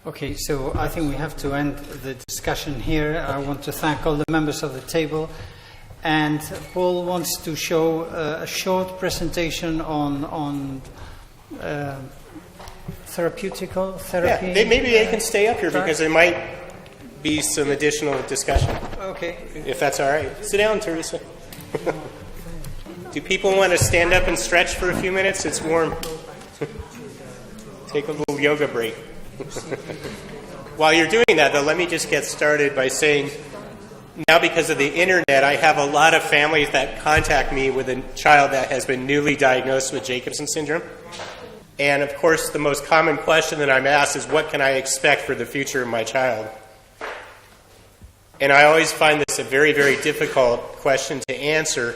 Okay, so I think we have to end the discussion here. I want to thank all the members of the table. And Paul wants to show a short presentation on therapeutical therapy. Yeah, maybe they can stay up here because there might be some additional discussion. Okay. If that's all right. Sit down, Teresa. Do people want to stand up and stretch for a few minutes? It's warm. Take a little yoga break. While you're doing that, though, let me just get started by saying, now because of the internet, I have a lot of families that contact me with a child that has been newly diagnosed with Jacobsen syndrome. And of course, the most common question that I'm asked is, what can I expect for the future of my child? And I always find this a very, very difficult question to answer.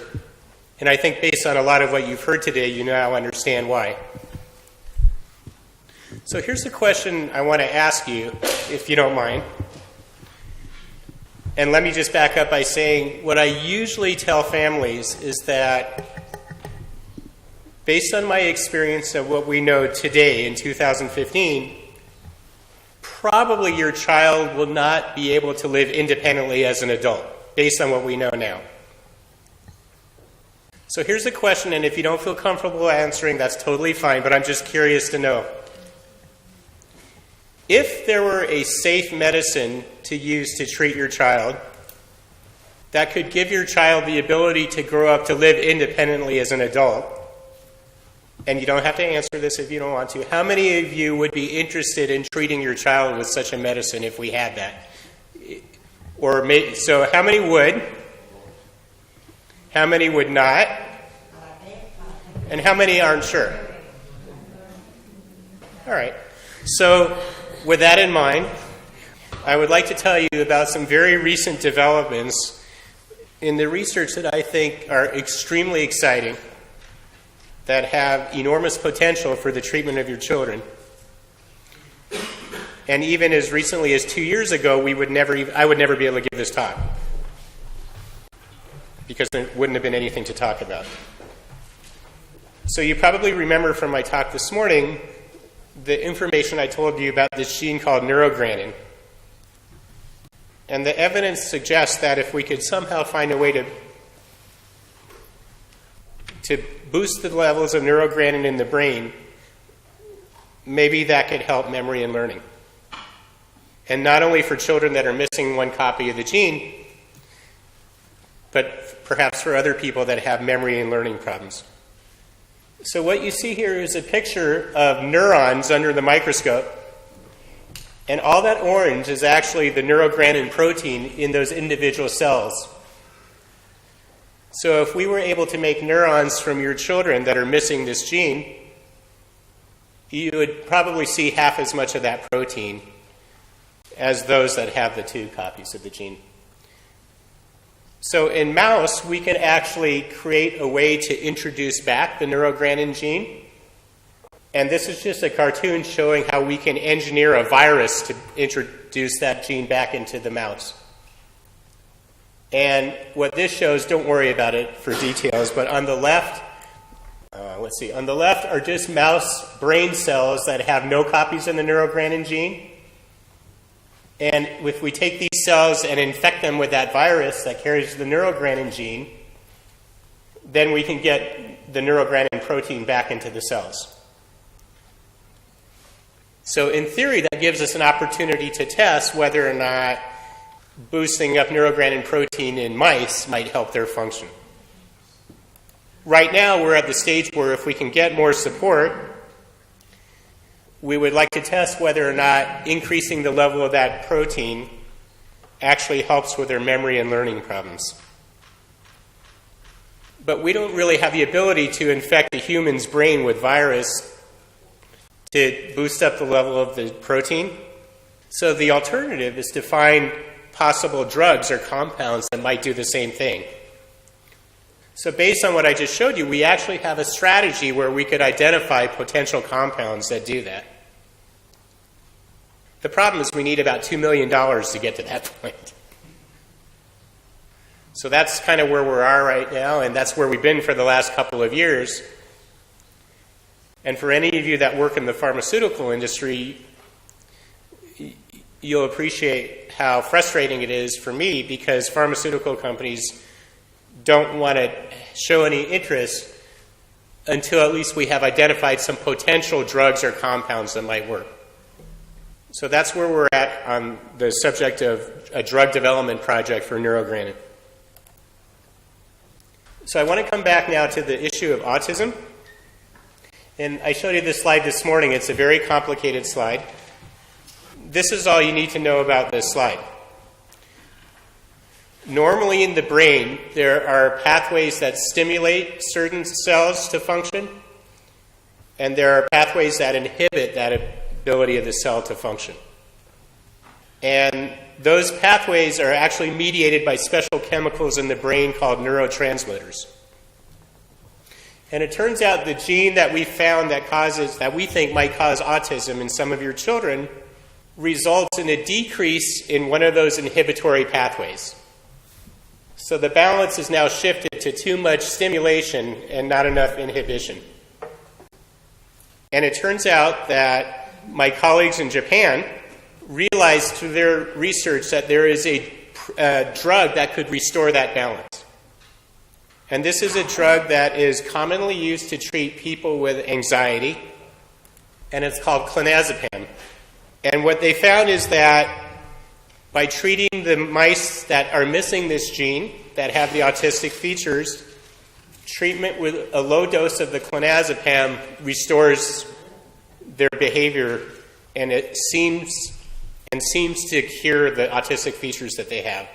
And I think based on a lot of what you've heard today, you now understand why. So here's the question I want to ask you, if you don't mind. And let me just back up by saying what I usually tell families is that based on my experience of what we know today in 2015, probably your child will not be able to live independently as an adult, based on what we know now. So here's the question, and if you don't feel comfortable answering, that's totally fine, but I'm just curious to know. If there were a safe medicine to use to treat your child that could give your child the ability to grow up to live independently as an adult, and you don't have to answer this if you don't want to, how many of you would be interested in treating your child with such a medicine if we had that? So how many would? How many would not? And how many aren't sure? All right. So with that in mind, I would like to tell you about some very recent developments in the research that I think are extremely exciting, that have enormous potential for the treatment of your children. And even as recently as 2 years ago, I would never be able to give this talk because there wouldn't have been anything to talk about. So you probably remember from my talk this morning the information I told you about this gene called neurogranin. And the evidence suggests that if we could somehow find a way to boost the levels of neurogranin in the brain, maybe that could help memory and learning. And not only for children that are missing one copy of the gene, but perhaps for other people that have memory and learning problems. So what you see here is a picture of neurons under the microscope. And all that orange is actually the neurogranin protein in those individual cells. So if we were able to make neurons from your children that are missing this gene, you would probably see half as much of that protein as those that have the 2 copies of the gene. So in mouse, we could actually create a way to introduce back the neurogranin gene. And this is just a cartoon showing how we can engineer a virus to introduce that gene back into the mouse. And what this shows, don't worry about it for details, but on the left, on the left are just mouse brain cells that have no copies of the neurogranin gene. And if we take these cells and infect them with that virus that carries the neurogranin gene, then we can get the neurogranin protein back into the cells. So in theory, that gives us an opportunity to test whether or not boosting up neurogranin protein in mice might help their function. Right now, we're at the stage where if we can get more support, we would like to test whether or not increasing the level of that protein actually helps with their memory and learning problems. But we don't really have the ability to infect a human's brain with virus to boost up the level of the protein. So the alternative is to find possible drugs or compounds that might do the same thing. So based on what I just showed you, we actually have a strategy where we could identify potential compounds that do that. The problem is we need about $2 million to get to that point. So that's kind of where we are right now, and that's where we've been for the last couple of years. And for any of you that work in the pharmaceutical industry, you'll appreciate how frustrating it is for me, because pharmaceutical companies don't want to show any interest until at least we have identified some potential drugs or compounds that might work. So that's where we're at on the subject of a drug development project for neurogranin. So I want to come back now to the issue of autism. And I showed you this slide this morning. It's a very complicated slide. This is all you need to know about this slide. Normally in the brain, there are pathways that stimulate certain cells to function, and there are pathways that inhibit that ability of the cell to function. And those pathways are actually mediated by special chemicals in the brain called neurotransmitters. And it turns out the gene that we found that we think might cause autism in some of your children results in a decrease in one of those inhibitory pathways. So the balance is now shifted to too much stimulation and not enough inhibition. And it turns out that my colleagues in Japan realized through their research that there is a drug that could restore that balance. And this is a drug that is commonly used to treat people with anxiety, and it's called clonazepam. And what they found is that by treating the mice that are missing this gene, that have the autistic features, treatment with a low dose of the clonazepam restores their behavior, and it seems to cure the autistic features that they have.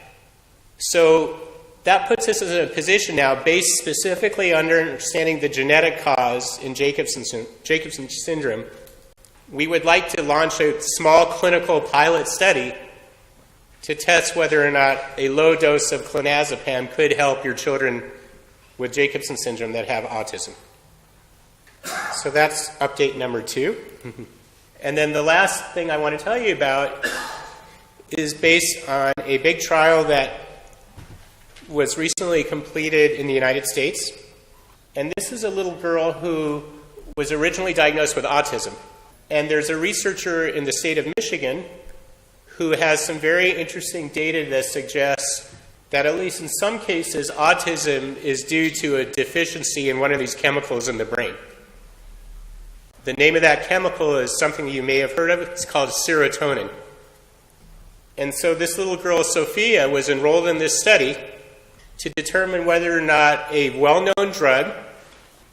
So that puts us in a position now, based specifically on understanding the genetic cause in Jacobsen syndrome. We would like to launch a small clinical pilot study to test whether or not a low dose of clonazepam could help your children with Jacobsen syndrome that have autism. So that's update number 2. And then the last thing I want to tell you about is based on a big trial that was recently completed in the United States. And this is a little girl who was originally diagnosed with autism. And there's a researcher in the state of Michigan who has some very interesting data that suggests that at least in some cases, autism is due to a deficiency in one of these chemicals in the brain. The name of that chemical is something you may have heard of. It's called serotonin. And so this little girl, Sophia, was enrolled in this study to determine whether or not a well-known drug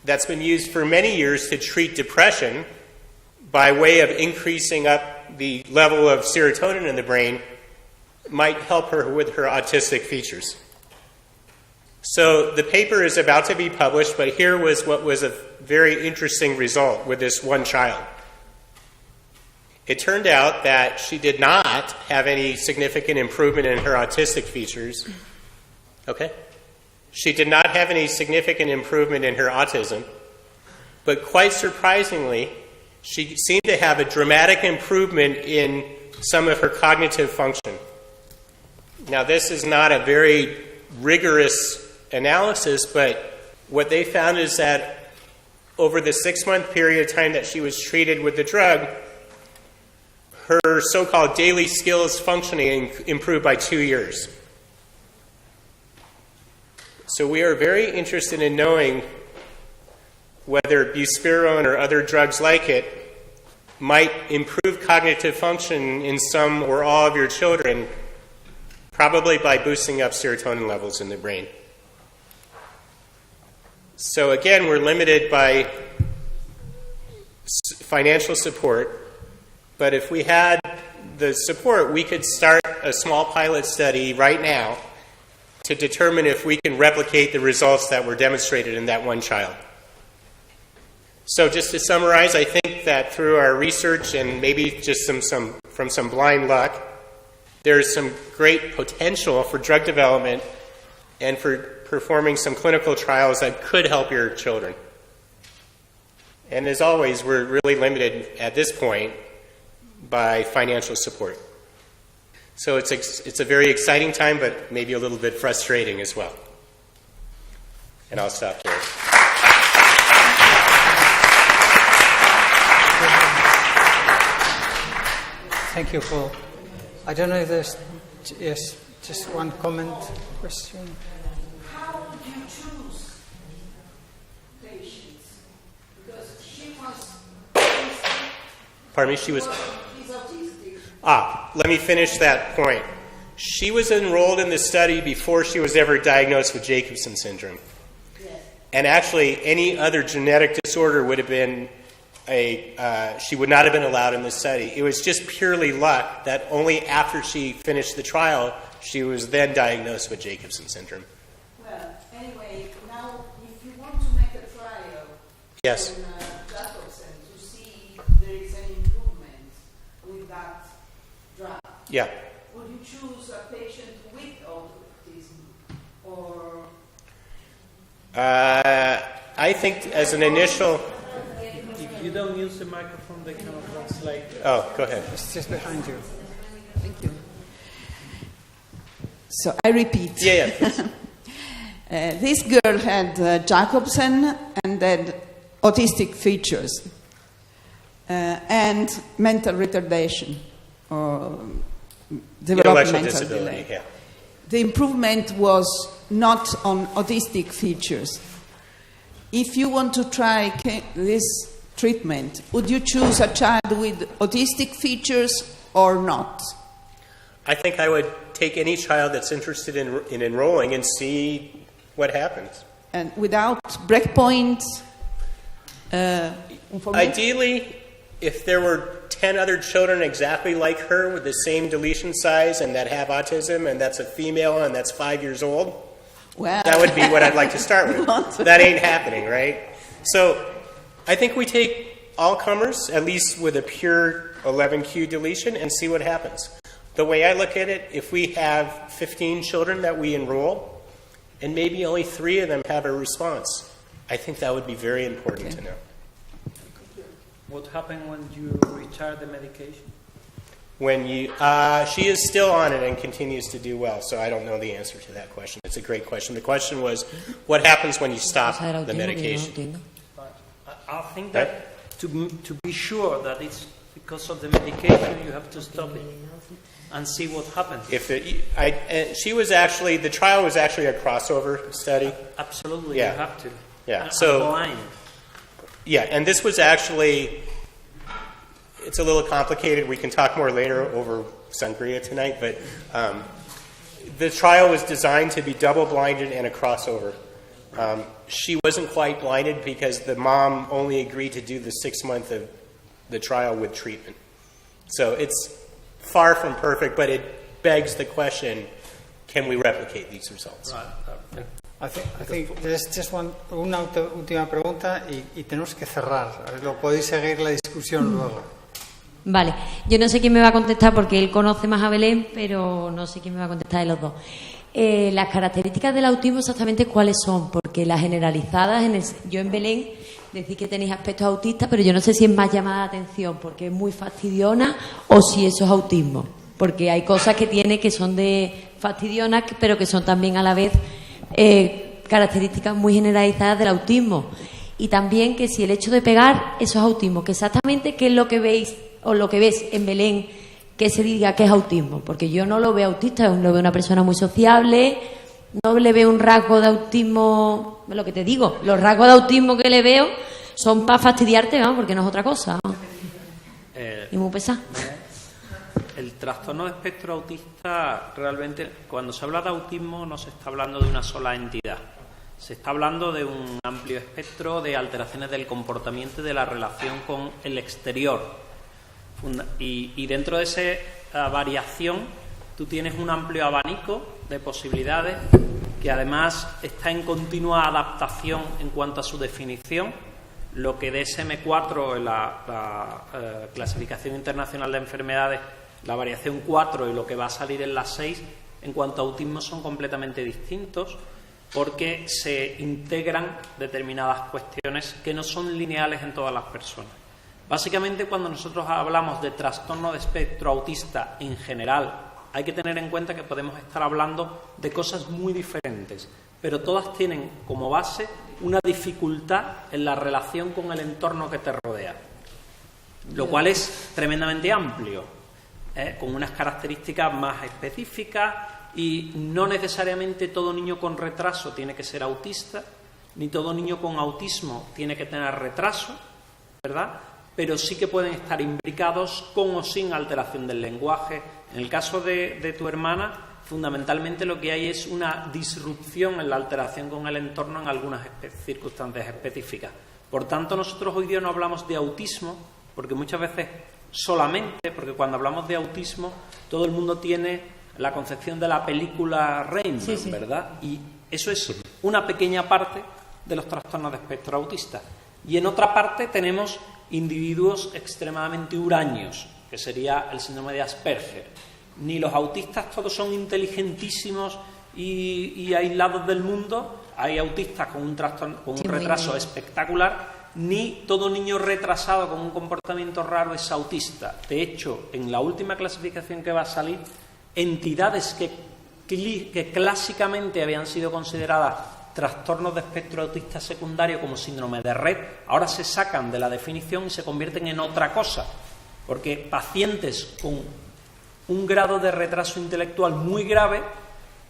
that's been used for many years to treat depression by way of increasing up the level of serotonin in the brain might help her with her autistic features. So the paper is about to be published, but here was what was a very interesting result with this one child. It turned out that she did not have any significant improvement in her autistic features. Okay? She did not have any significant improvement in her autism, but quite surprisingly, she seemed to have a dramatic improvement in some of her cognitive function. Now, this is not a very rigorous analysis, but what they found is that over the 6-month period of time that she was treated with the drug, her so-called daily skills functioning improved by 2 years. So we are very interested in knowing whether buspirone or other drugs like it might improve cognitive function in some or all of your children, probably by boosting up serotonin levels in the brain. So again, we're limited by financial support, but if we had the support, we could start a small pilot study right now to determine if we can replicate the results that were demonstrated in that one child. So just to summarize, I think that through our research and maybe just from some blind luck, there's some great potential for drug development and for performing some clinical trials that could help your children. And as always, we're really limited at this point by financial support. So it's a very exciting time, but maybe a little bit frustrating as well. And I'll stop here. Thank you, Paul. I don't know if there's just one comment, question. How would you choose patients? Because she was. Pardon me, she was. She's autistic. Let me finish that point. She was enrolled in the study before she was ever diagnosed with Jacobsen syndrome. Yes. And actually, any other genetic disorder would have been she would not have been allowed in the study. It was just purely luck that only after she finished the trial, she was then diagnosed with Jacobsen syndrome. Well, anyway, now if you want to make a trial Yes. in Jacobsen to see if there is any improvement with that drug, Yeah. would you choose a patient with autism or? I think as an initial... If you don't use the microphone, they cannot translate. Oh, go ahead. It's just behind you. Thank you. So I repeat. Yeah, please. This girl had Jacobsen and then autistic features and mental retardation or Intellectual developmental disability, delay. yeah. The improvement was not on autistic features. If you want to try this treatment, would you choose a child with autistic features or not? I think I would take any child that's interested in enrolling and see what happens. And without breakpoint information? Ideally, if there were 10 other children exactly like her with the same deletion size and that have autism and that's a female and that's 5 years old, Well, that would be what I'd like to start with. That ain't happening, right? So I think we take all comers, at least with a pure 11q deletion, and see what happens. The way I look at it, if we have 15 children that we enroll, and maybe only 3 of them have a response, I think that would be very important to know. What happened when you restart the medication? When you, she is still on it and continues to do well, so I don't know the answer to that question. It's a great question. The question was, what happens when you stop the medication? I think that to be sure that it's because of the medication, you have to stop it and see what happens. If she was actually, the trial was actually a crossover study. Absolutely, Yeah. you have to. Yeah, And so- blind. Yeah, and this was actually, it's a little complicated. We can talk more later over sangria tonight, but the trial was designed to be double-blinded and a crossover. She wasn't quite blinded because the mom only agreed to do the 6 month of the trial with treatment. So it's far from perfect, but it begs the question, can we replicate these results? Right. I think there's just una última pregunta y tenemos que cerrar. Lo podéis seguir la discusión luego. Vale, yo no sé quién me va a contestar porque él conoce más a Belén, pero no sé quién me va a contestar de los dos. Las características del autismo exactamente cuáles son, porque las generalizadas, yo en Belén decís que tenéis aspectos autistas, pero yo no sé si es más llamada la atención porque es muy fastidiona o si eso es autismo, porque hay cosas que tiene que son de fastidionas, pero que son también a la vez características muy generalizadas del autismo. Y también que si el hecho de pegar, eso es autismo, que exactamente qué es lo que veis o lo que ves en Belén que se diga que es autismo, porque yo no lo veo autista, lo veo una persona muy sociable, no le veo un rasgo de autismo, lo que te digo, los rasgos de autismo que le veo son para fastidiarte, ¿no? Porque no es otra cosa, ¿no? Y muy pesado. El trastorno de espectro autista, realmente, cuando se habla de autismo, no se está hablando de una sola entidad. Se está hablando de un amplio espectro de alteraciones del comportamiento y de la relación con el exterior. Y dentro de esa variación, tú tienes un amplio abanico de posibilidades que además está en continua adaptación en cuanto a su definición. Lo que DSM-4, la clasificación internacional de enfermedades, la variación 4 y lo que va a salir en la 6, en cuanto a autismo son completamente distintos porque se integran determinadas cuestiones que no son lineales en todas las personas. Básicamente, cuando nosotros hablamos de trastorno de espectro autista en general, hay que tener en cuenta que podemos estar hablando de cosas muy diferentes, pero todas tienen como base una dificultad en la relación con el entorno que te rodea, lo cual es tremendamente amplio. con unas características más específicas, y no necesariamente todo niño con retraso tiene que ser autista, ni todo niño con autismo tiene que tener retraso, ¿verdad? Pero sí que pueden estar imbricados con o sin alteración del lenguaje. En el caso de tu hermana, fundamentalmente lo que hay es una disrupción en la alteración con el entorno en algunas circunstancias específicas. Por tanto, nosotros hoy día no hablamos de autismo, porque muchas veces solamente, porque cuando hablamos de autismo, todo el mundo tiene la concepción de la película Rainman, Sí, sí. ¿verdad? Y eso es una pequeña parte de los trastornos de espectro autista. Y en otra parte tenemos individuos extremadamente huraños, que sería el síndrome de Asperger. Ni los autistas todos son inteligentísimos y aislados del mundo. Hay autistas con un trastorno, con un retraso espectacular, ni todo niño retrasado con un comportamiento raro es autista. De hecho, en la última clasificación que va a salir, entidades que clásicamente habían sido consideradas trastornos de espectro autista secundario como síndrome de Rett, ahora se sacan de la definición y se convierten en otra cosa, porque pacientes con un grado de retraso intelectual muy grave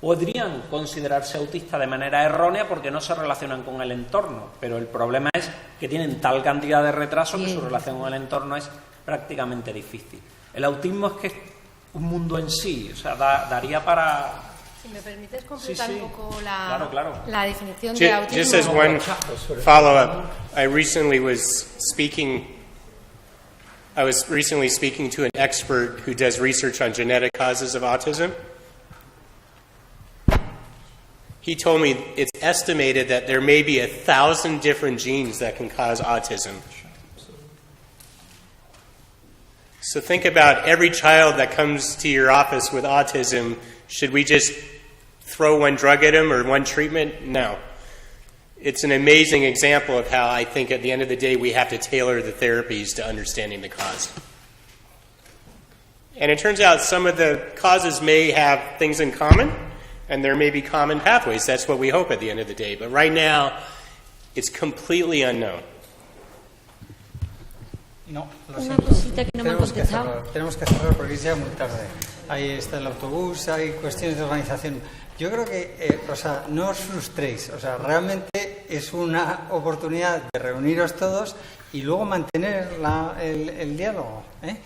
podrían considerarse autistas de manera errónea porque no se relacionan con el entorno, pero el problema es que tienen tal cantidad de retraso que su relación con el entorno es prácticamente difícil. El autismo es que es un mundo en sí, o sea, daría para... Si me permites completar un poco Claro. la definición de autismo. Just as one follow-up, I was recently speaking to an expert who does research on genetic causes of autism. He told me it's estimated that there may be 1,000 different genes that can cause autism. So think about every child that comes to your office with autism. Should we just throw one drug at him or one treatment? No. It's an amazing example of how I think at the end of the day we have to tailor the therapies to understanding the cause. And it turns out some of the causes may have things in common, and there may be common pathways. That's what we hope at the end of the day. But right now, it's completely unknown. No, lo Una siento. cosita que no me han contestado. Tenemos que cerrar porque es ya muy tarde. Ahí está el autobús, hay cuestiones de organización. Yo creo que, no os frustréis. Realmente es una oportunidad de reuniros todos y luego mantener el diálogo, ¿eh?